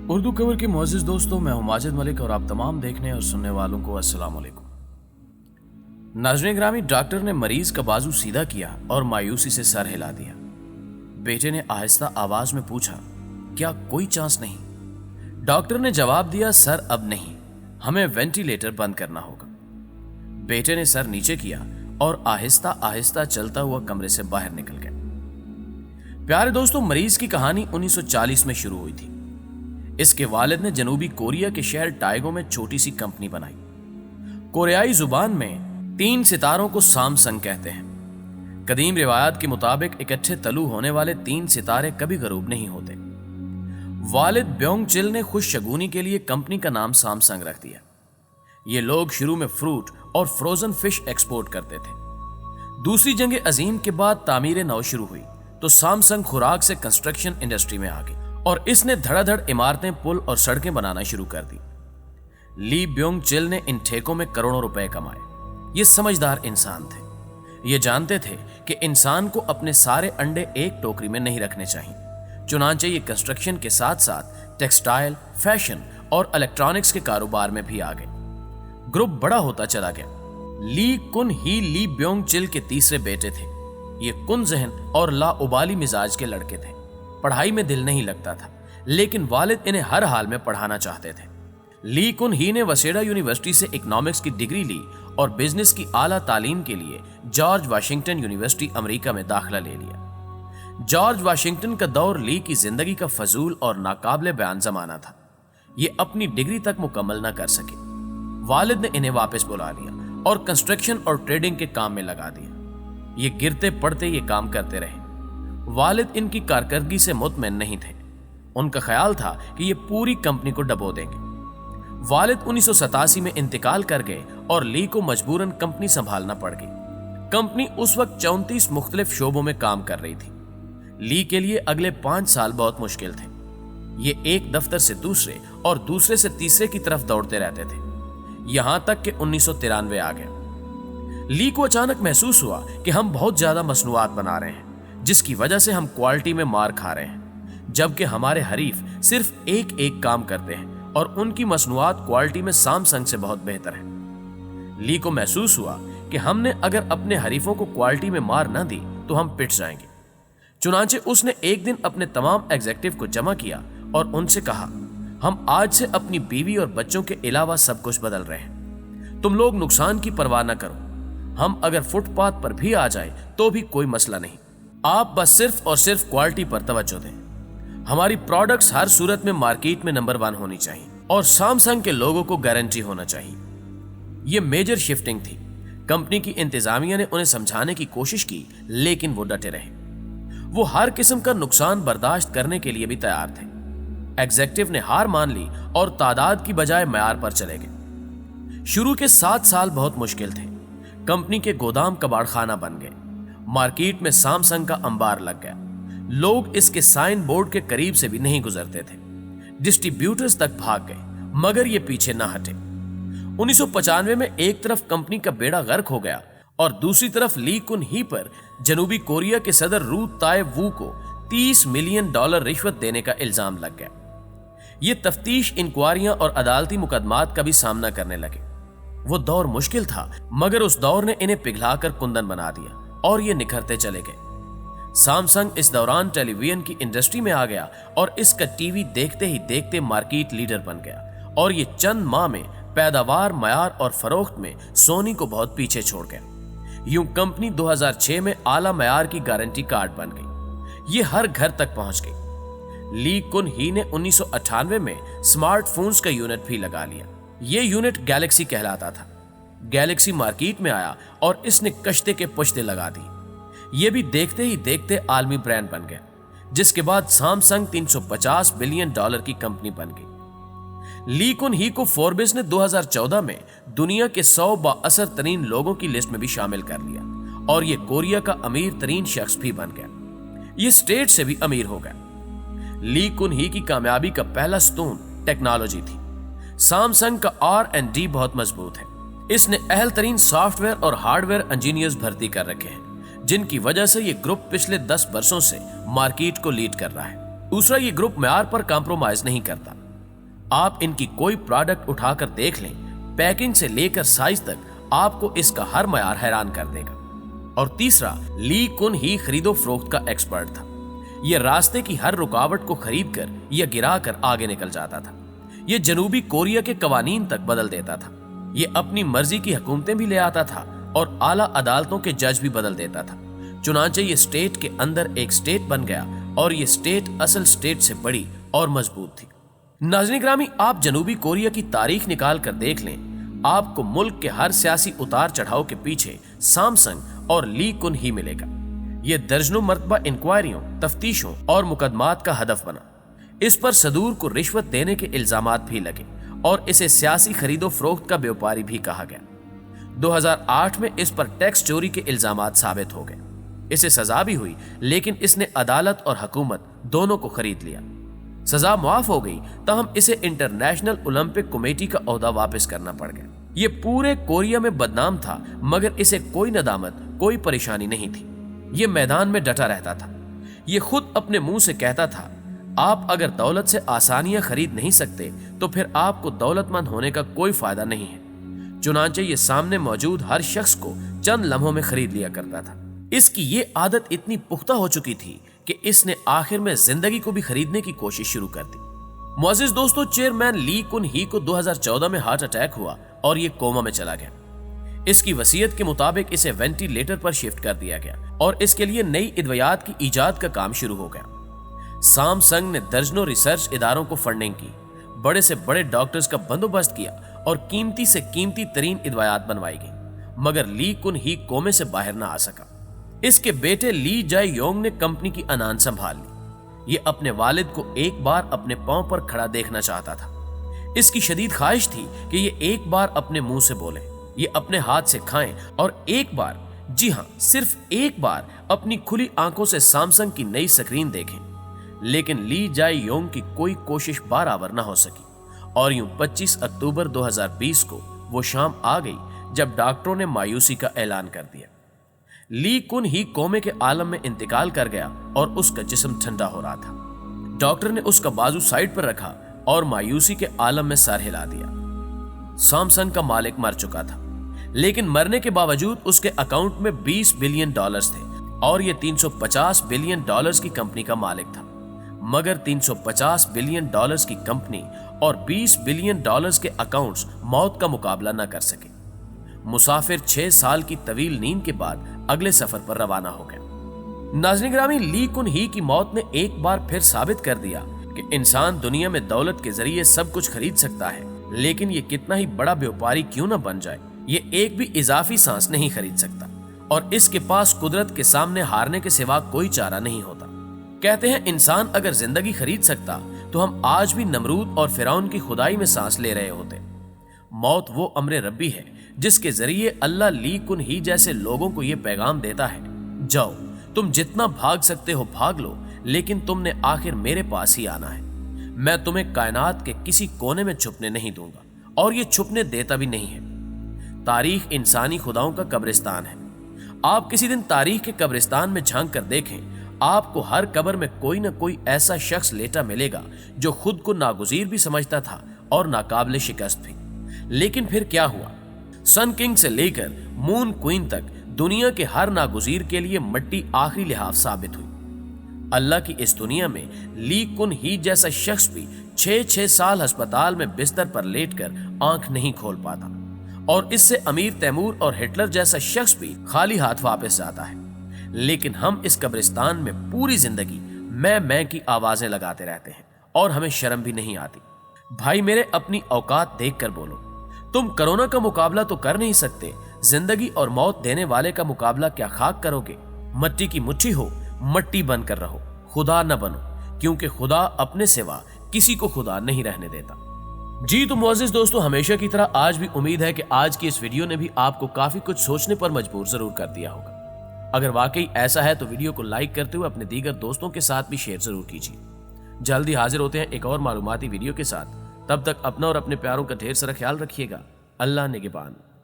اردو کور کے معزز دوستوں، میں ہوں ماجد ملک اور آپ تمام دیکھنے اور سننے والوں کو السلام علیکم۔ ناظرین گرامی، ڈاکٹر نے مریض کا بازو سیدھا کیا اور مایوسی سے سر ہلا دیا۔ بیٹے نے آہستہ آواز میں پوچھا، کیا کوئی چانس نہیں؟ ڈاکٹر نے جواب دیا، سر اب نہیں، ہمیں وینٹیلیٹر بند کرنا ہوگا۔ بیٹے نے سر نیچے کیا اور آہستہ آہستہ چلتا ہوا کمرے سے باہر نکل گیا۔ پیارے دوستوں، مریض کی کہانی 1940 میں شروع ہوئی تھی۔ اس کے والد نے جنوبی کوریا کے شہر ٹائگو میں چھوٹی سی کمپنی بنائی۔ کوریائی زبان میں 3 ستاروں کو سامسنگ کہتے ہیں۔ قدیم روایات کے مطابق اکٹھے طلوع ہونے والے 3 ستارے کبھی غروب نہیں ہوتے۔ والد بیونگ چل نے خوش شگونی کے لیے کمپنی کا نام سامسنگ رکھ دیا۔ یہ لوگ شروع میں فروٹ اور فروزن فش ایکسپورٹ کرتے تھے۔ دوسری جنگ عظیم کے بعد تعمیر نو شروع ہوئی تو سامسنگ خوراک سے کنسٹرکشن انڈسٹری میں آ گئی اور اس نے دھڑا دھڑ عمارتیں، پل اور سڑکیں بنانا شروع کر دی۔ لی بیونگ چل نے ان ٹھیکوں میں کروڑوں روپے کمائے۔ یہ سمجھدار انسان تھے۔ یہ جانتے تھے کہ انسان کو اپنے سارے انڈے ایک ٹوکری میں نہیں رکھنے چاہیے۔ چنانچہ یہ کنسٹرکشن کے ساتھ ساتھ ٹیکسٹائل، فیشن اور الیکٹرانکس کے کاروبار میں بھی آ گئے۔ گروپ بڑا ہوتا چلا گیا۔ لی کن ہی لی بیونگ چل کے تیسرے بیٹے تھے۔ یہ کن ذہن اور لا ابالی مزاج کے لڑکے تھے۔ پڑھائی میں دل نہیں لگتا تھا، لیکن والد انہیں ہر حال میں پڑھانا چاہتے تھے۔ لی کن ہی نے وسیڈا یونیورسٹی سے اکنامکس کی ڈگری لی اور بزنس کی اعلیٰ تعلیم کے لیے جارج واشنگٹن یونیورسٹی امریکہ میں داخلہ لے لیا۔ جارج واشنگٹن کا دور لی کی زندگی کا فضول اور ناقابل بیان زمانہ تھا۔ یہ اپنی ڈگری تک مکمل نہ کر سکے۔ والد نے انہیں واپس بلا لیا اور کنسٹرکشن اور ٹریڈنگ کے کام میں لگا دیا۔ یہ گرتے پڑتے یہ کام کرتے رہے۔ والد ان کی کارکردگی سے مطمئن نہیں تھے۔ ان کا خیال تھا کہ یہ پوری کمپنی کو ڈبو دیں گے۔ والد 1987 میں انتقال کر گئے اور لی کو مجبوراً کمپنی سنبھالنا پڑ گئی۔ کمپنی اس وقت 34 مختلف شعبوں میں کام کر رہی تھی۔ لی کے لیے اگلے 5 سال بہت مشکل تھے۔ یہ ایک دفتر سے دوسرے اور دوسرے سے تیسرے کی طرف دوڑتے رہتے تھے، یہاں تک کہ 1993 آ گیا۔ لی کو اچانک محسوس ہوا کہ ہم بہت زیادہ مصنوعات بنا رہے ہیں، جس کی وجہ سے ہم کوالٹی میں مار کھا رہے ہیں، جبکہ ہمارے حریف صرف ایک کام کرتے ہیں اور ان کی مصنوعات کوالٹی میں سامسنگ سے بہت بہتر ہیں۔ لی کو محسوس ہوا کہ ہم نے اگر اپنے حریفوں کو کوالٹی میں مار نہ دی تو ہم پٹ جائیں گے۔ چنانچہ اس نے ایک دن اپنے تمام ایگزیکٹو کو جمع کیا اور ان سے کہا، ہم آج سے اپنی بیوی اور بچوں کے علاوہ سب کچھ بدل رہے ہیں۔ تم لوگ نقصان کی پرواہ نہ کرو۔ ہم اگر فٹ پاتھ پر بھی آ جائیں تو بھی کوئی مسئلہ نہیں۔ آپ بس صرف اور صرف کوالٹی پر توجہ دیں۔ ہماری پروڈکٹس ہر صورت میں مارکیٹ میں نمبر 1 ہونی چاہیے اور سامسنگ کے لوگوں کو گارنٹی ہونا چاہیے۔ یہ میجر شفٹنگ تھی۔ کمپنی کی انتظامیہ نے انہیں سمجھانے کی کوشش کی، لیکن وہ ڈٹے رہے۔ وہ ہر قسم کا نقصان برداشت کرنے کے لیے بھی تیار تھے۔ ایگزیکٹو نے ہار مان لی اور تعداد کی بجائے معیار پر چلے گئے۔ شروع کے 7 سال بہت مشکل تھے۔ کمپنی کے گودام کباڑ خانہ بن گئے۔ مارکیٹ میں سامسنگ کا انبار لگ گیا۔ لوگ اس کے سائن بورڈ کے قریب سے بھی نہیں گزرتے تھے۔ ڈسٹریبیوٹرز تک بھاگ گئے، مگر یہ پیچھے نہ ہٹے۔ 1995 میں ایک طرف کمپنی کا بیڑا غرق ہو گیا اور دوسری طرف لی کن ہی پر جنوبی کوریا کے صدر رو تائے وو کو $30 ملین رشوت دینے کا الزام لگ گیا۔ یہ تفتیش، انکوائریاں اور عدالتی مقدمات کا بھی سامنا کرنے لگے۔ وہ دور مشکل تھا، مگر اس دور نے انہیں پگھلا کر کندن بنا دیا اور یہ نکھرتے چلے گئے۔ سامسنگ اس دوران ٹیلی ویژن کی انڈسٹری میں آ گیا اور اس کا ٹی وی دیکھتے ہی دیکھتے مارکیٹ لیڈر بن گیا، اور یہ چند ماہ میں پیداوار، معیار اور فروخت میں سونی کو بہت پیچھے چھوڑ گیا۔ یوں کمپنی 2006 میں اعلیٰ معیار کی گارنٹی کارڈ بن گئی۔ یہ ہر گھر تک پہنچ گئی۔ لی کن ہی نے 1998 میں سمارٹ فونز کا یونٹ بھی لگا لیا۔ یہ یونٹ گیلیکسی کہلاتا تھا۔ گیلیکسی مارکیٹ میں آیا اور اس نے کشتے کے پشتے لگا دی۔ یہ بھی دیکھتے ہی دیکھتے عالمی برانڈ بن گیا، جس کے بعد سامسنگ $350 بلین کی کمپنی بن گئی۔ لی کن ہی کو فوربس نے 2014 میں دنیا کے 100 با اثر ترین لوگوں کی لسٹ میں بھی شامل کر لیا اور یہ کوریا کا امیر ترین شخص بھی بن گیا۔ یہ اسٹیٹ سے بھی امیر ہو گیا۔ لی کن ہی کی کامیابی کا پہلا ستون ٹیکنالوجی تھی۔ سامسنگ کا R&D بہت مضبوط ہے۔ اس نے اہل ترین سافٹ ویئر اور ہارڈ ویئر انجینئرز بھرتی کر رکھے ہیں، جن کی وجہ سے یہ گروپ پچھلے 10 برسوں سے مارکیٹ کو لیڈ کر رہا ہے۔ دوسرا، یہ گروپ معیار پر کمپرومائز نہیں کرتا۔ आप इनकी कोई प्रोडक्ट उठाकर देख लें, पैकिंग से लेकर साइज तक आपको इसका हर मयार हैरान कर देगा। और तीसरा, ली कुन ही खरीदो फरोख्त का एक्सपर्ट था। यह रास्ते की हर रुकावट को खरीद कर या गिरा कर आगे निकल जाता था। यह जनूबी कोरिया के कवानीन तक बदल देता था। यह अपनी मर्जी की हुकूमतें भी ले आता था और आला अदालतों के जज भी बदल देता था। चुनांचे ये स्टेट के अंदर एक स्टेट बन गया और ये स्टेट असल स्टेट से बड़ी और मजबूत थी। नाज़रीन ग्रामी, आप जनूबी कोरिया की तारीख निकाल कर देख लें, आपको मुल्क के हर सियासी उतार चढ़ाव के पीछे सैमसंग और ली कुन ही मिलेगा। ये दर्जनों मर्तबा इंक्वायरियों, तफ्तीशों और मुकदमात का हदफ बना। इस पर सदूर को रिश्वत देने के इल्जामात भी लगे और इसे सियासी खरीदो फरोख्त का व्यापारी भी कहा गया। 2008 में इस पर टैक्स चोरी के इल्जामात साबित हो गए। इसे सजा भी हुई, लेकिन इसने अदालत और हुकूमत दोनों को खरीद लिया। सजा मुआफ हो गई, तहम इसे इंटरनेशनल ओलंपिक कमेटी का ओहदा वापस करना पड़ गया। ये पूरे कोरिया में बदनाम था, मगर इसे कोई नदामत, कोई परेशानी नहीं थी। ये मैदान में डटा रहता था। ये खुद अपने मुंह से कहता था, आप अगर दौलत से आसानियां खरीद नहीं सकते तो फिर आपको दौलतमंद होने का कोई फायदा नहीं है। चुनांचे ये सामने मौजूद हर शख्स को चंद लम्हों में खरीद लिया करता था। इसकी ये आदत इतनी पुख्ता हो चुकी थी कि इसने आखिर में जिंदगी को भी खरीदने की कोशिश शुरू कर दी। मुअज़्ज़िज़ दोस्तों, चेयरमैन ली कुन ही को 2014 में हार्ट अटैक हुआ और ये कोमा में चला गया। इसकी वसीयत के मुताबिक इसे वेंटिलेटर पर शिफ्ट कर दिया गया और इसके लिए नई अद्वियात की इजाद का काम शुरू हो गया। सैमसंग ने दर्जनों रिसर्च इदारों को फंडिंग की, बड़े से बड़े डॉक्टर्स का बंदोबस्त किया और कीमती से कीमती तरीन अद्वियात बनवाई गई, मगर ली कुन ही कोमे से बाहर ना आ सका। इसके बेटे ली जाए योंग ने कंपनी की अनान संभाल ली। ये अपने वालिद को एक बार अपने पांव पर खड़ा देखना चाहता था। इसकी शदीद ख्वाहिश थी कि ये एक बार अपने मुंह से बोले, ये अपने हाथ से खाएं और एक बार, जी हां, सिर्फ एक बार अपनी खुली आंखों से सैमसंग की नई स्क्रीन देखें। लेकिन ली जाए योंग की कोई कोशिश बराबर न हो सकी और यूं 25 अक्टूबर 2020 को वो शाम आ गई जब डॉक्टरों ने मायूसी का ऐलान कर दिया। ली कुन ही कोमे के आलम में इंतकाल कर गया और उसका जिस्म ठंडा हो रहा था। डॉक्टर ने उसका बाजू साइड पर रखा और मायूसी के आलम में सर हिला दिया। सैमसंग का मालिक मर चुका था, लेकिन मरने के बावजूद उसके अकाउंट में $20 बिलियन थे और ये $350 बिलियन की कंपनी का मालिक था। मगर $350 बिलियन की कंपनी और $20 बिलियन के अकाउंट्स मौत का मुकाबला न कर सके। मुसाफिर 6 साल की तवील नींद के बाद अगले सफर पर रवाना हो गए। नाज़रीन ग्रामी, ली कुन ही की मौत ने एक बार फिर साबित कर दिया कि इंसान दुनिया में दौलत के जरिए सब कुछ खरीद सकता है, लेकिन ये कितना ही बड़ा व्यापारी क्यों न बन जाए, ये एक भी इजाफी सांस नहीं खरीद सकता और इसके पास कुदरत के सामने हारने के सिवा कोई चारा नहीं होता। कहते हैं, इंसान अगर जिंदगी खरीद सकता तो हम आज भी नमरूद और फिरौन की खुदाई में सांस ले रहे होते। मौत वो अमरे रब्बी है जिसके जरिए अल्लाह ली कुन ही जैसे लोगों को ये पैगाम देता है, जाओ तुम जितना भाग सकते हो भाग लो, लेकिन तुमने आखिर मेरे पास ही आना है। मैं तुम्हें कायनात के किसी कोने में छुपने नहीं दूंगा और ये छुपने देता भी नहीं है। तारीख इंसानी खुदाओं का कब्रिस्तान है। आप किसी दिन तारीख के कब्रिस्तान में झांक कर देखें, आपको हर कब्र में कोई न कोई ऐसा शख्स लेटा मिलेगा जो खुद को नागुज़ीर भी समझता था और नाकाबिल शिकस्त भी। लेकिन फिर क्या हुआ? सन किंग से लेकर मून क्वीन तक दुनिया के हर नागुज़ीर के लिए मिट्टी आखिरी लिहाज साबित हुई। अल्लाह की इस दुनिया में ली कुन ही जैसा शख्स भी 6-6 साल अस्पताल में बिस्तर पर लेटकर आंख नहीं खोल पाता और इससे अमीर तैमूर और हिटलर जैसा शख्स भी खाली हाथ वापस जाता है। लेकिन हम इस कब्रिस्तान में पूरी जिंदगी मैं की आवाजें लगाते रहते हैं और हमें शर्म भी नहीं आती। भाई मेरे, अपनी औकात देख कर बोलो। तुम कोरोना का मुकाबला तो कर नहीं सकते, जिंदगी और मौत देने वाले का मुकाबला क्या खाक करोगे? मट्टी की मुट्ठी हो, मट्टी बनकर रहो, खुदा न बनो, क्योंकि खुदा अपने सिवा किसी को खुदा नहीं रहने देता। जी तो मुअज़्ज़िज़ दोस्तों, हमेशा की तरह आज भी उम्मीद है कि आज की इस वीडियो ने भी आपको काफी कुछ सोचने पर मजबूर जरूर कर दिया होगा। अगर वाकई ऐसा है तो वीडियो को लाइक करते हुए अपने दीगर दोस्तों के साथ भी शेयर जरूर कीजिए। जल्दी हाजिर होते हैं एक और मालूमाती वीडियो के साथ। तब तक अपना और अपने प्यारों का ढेर सारा ख्याल रखिएगा। अल्लाह निगहबान।